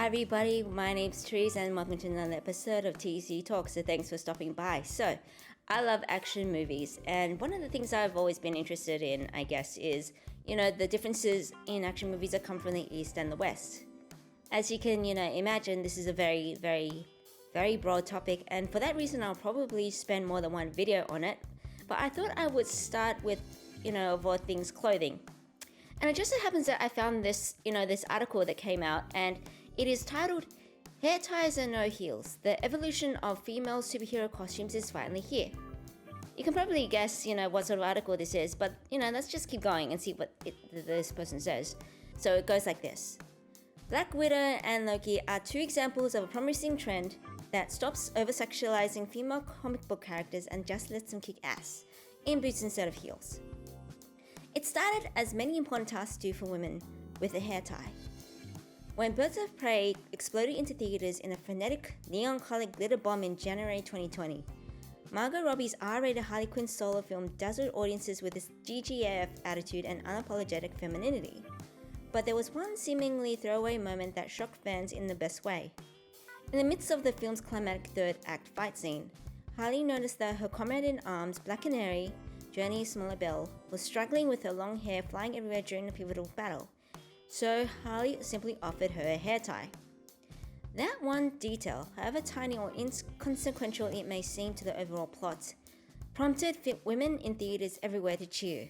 everybody, my name's Therese and welcome to another episode of TC Talk, so thanks for stopping by. So, I love action movies, and one of the things I've always been interested in, I guess, is, the differences in action movies that come from the East and the West. As you can, imagine, this is a very, very, very broad topic, and for that reason I'll probably spend more than one video on it, but I thought I would start with, of all things, clothing. And it just so happens that I found this, this article that came out, and it is titled, Hair Ties and No Heels, the evolution of female superhero costumes is finally here. You can probably guess, what sort of article this is, but, let's just keep going and see what this person says. So it goes like this. Black Widow and Loki are two examples of a promising trend that stops over-sexualizing female comic book characters and just lets them kick ass, in boots instead of heels. It started as many important tasks do for women, with a hair tie. When Birds of Prey exploded into theaters in a frenetic neon-colored glitter bomb in January 2020, Margot Robbie's R-rated Harley Quinn solo film dazzled audiences with its GGAF attitude and unapologetic femininity. But there was one seemingly throwaway moment that shocked fans in the best way. In the midst of the film's climactic third act fight scene, Harley noticed that her comrade-in-arms, Black Canary, Journey Smaller-Bell, was struggling with her long hair flying everywhere during the pivotal battle. So Harley simply offered her a hair tie. That one detail, however tiny or inconsequential it may seem to the overall plot, prompted women in theaters everywhere to cheer.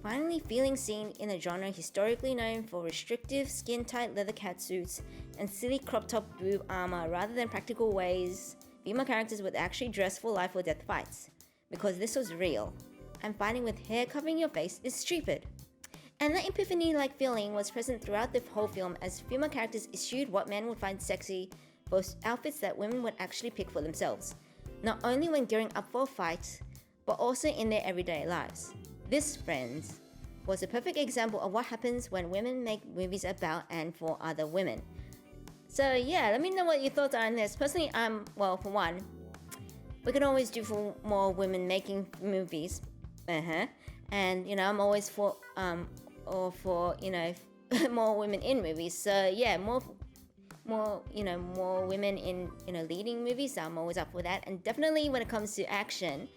Finally feeling seen in a genre historically known for restrictive, skin-tight leather catsuits and silly crop-top boob armor rather than practical ways female characters would actually dress for life or death fights. Because this was real, and fighting with hair covering your face is stupid. And that epiphany-like feeling was present throughout the whole film as female characters eschewed what men would find sexy, both outfits that women would actually pick for themselves, not only when gearing up for a fight, but also in their everyday lives. This, friends, was a perfect example of what happens when women make movies about and for other women. So yeah, let me know what your thoughts are on this. Personally, for one, we can always do for more women making movies. And I'm always for more women in movies. So yeah, more women in leading movies. I'm always up for that. And definitely when it comes to action,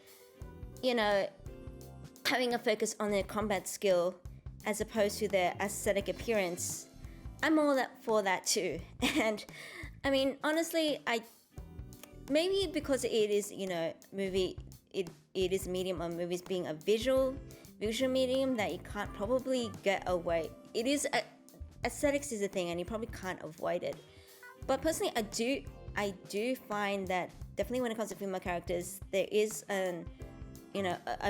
having a focus on their combat skill as opposed to their aesthetic appearance, I'm all for that too. And I mean, honestly, maybe because it is movie. It is medium of movies being a visual medium that you can't probably get away. It is aesthetics is a thing, and you probably can't avoid it. But personally, I do find that definitely when it comes to female characters, there is a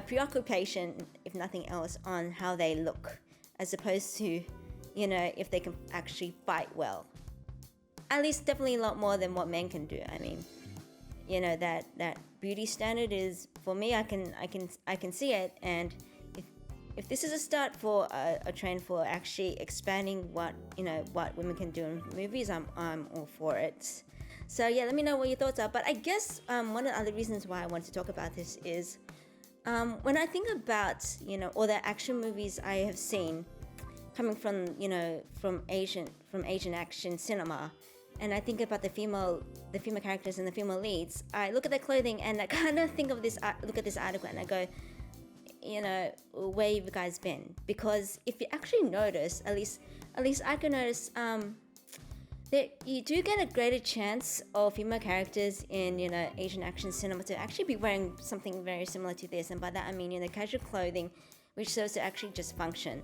preoccupation, if nothing else, on how they look, as opposed to if they can actually fight well. At least, definitely a lot more than what men can do. I mean, that beauty standard is, for me, I can see it, and if this is a start for a trend for actually expanding what women can do in movies, I'm all for it. So yeah, let me know what your thoughts are. But I guess one of the other reasons why I wanted to talk about this is when I think about all the action movies I have seen coming from Asian action cinema. And I think about the female characters and the female leads. I look at their clothing and I kind of think of look at this article and I go, where have you guys been? Because if you actually notice, at least I can notice, that you do get a greater chance of female characters in Asian action cinema to actually be wearing something very similar to this. And by that I mean casual clothing, which serves to actually just function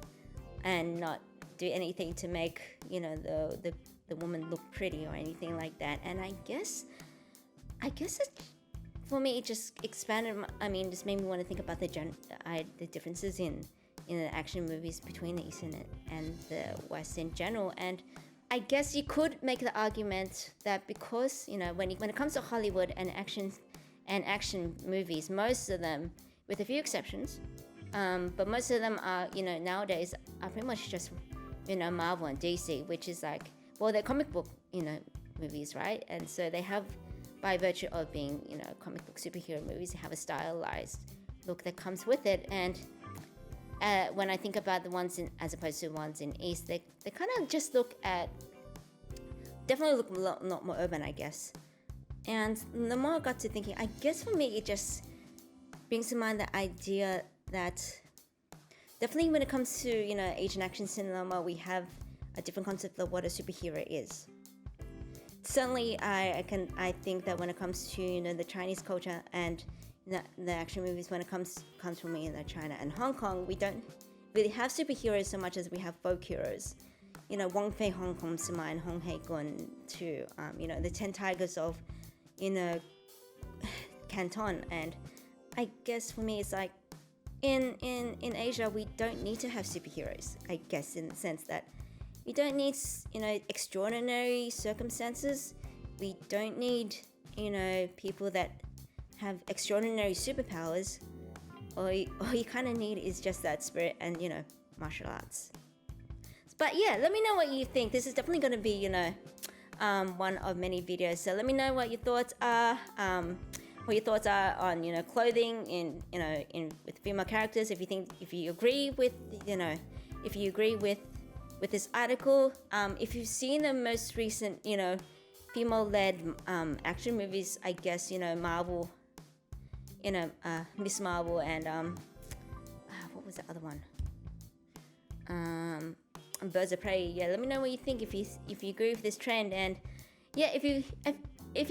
and not do anything to make the woman look pretty or anything like that. And I guess it, for me, it just expanded. Just made me want to think about the differences in the action movies between the East and the West in general. And I guess you could make the argument that because when it comes to Hollywood and action movies, most of them, with a few exceptions, but most of them are nowadays are pretty much just Marvel and DC, which is like, well, they're comic book, movies, right? And so they have, by virtue of being, comic book superhero movies, they have a stylized look that comes with it. And when I think about the ones as opposed to the ones in East, they kind of just look at definitely look a lot more urban, I guess. And the more I got to thinking, I guess for me it just brings to mind the idea that definitely when it comes to Asian action cinema, we have a different concept of what a superhero is. Certainly, I think that when it comes to the Chinese culture and the action movies, when it comes from China and Hong Kong, we don't really have superheroes so much as we have folk heroes. Wong Fei Hong comes to mind, Hong Hei Gun too. The Ten Tigers of Canton, and I guess for me it's like in Asia we don't need to have superheroes. I guess in the sense that we don't need extraordinary circumstances. We don't need people that have extraordinary superpowers. All you kind of need is just that spirit and martial arts. But yeah, let me know what you think. This is definitely going to be one of many videos. So let me know what your thoughts are. What your thoughts are on clothing in with female characters. If you agree with with this article. If you've seen the most recent female-led action movies, I guess Marvel, Miss Marvel and what was the other one? Birds of Prey. Yeah, let me know what you think if you agree with this trend, and yeah, if you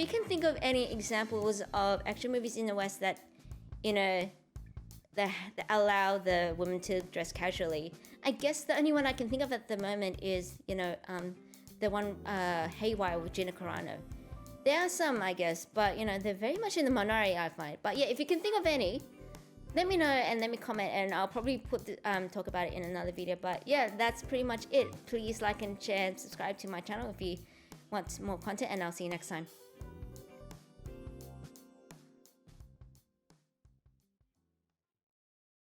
can think of any examples of action movies in the West that that allow the women to dress casually. I guess the only one I can think of at the moment is the one Haywire with Gina Carano. There are some, I guess, but they're very much in the minority, I find. But yeah, if you can think of any, let me know and let me comment, and I'll probably talk about it in another video. But yeah, that's pretty much it. Please like and share and subscribe to my channel if you want more content, and I'll see you next time.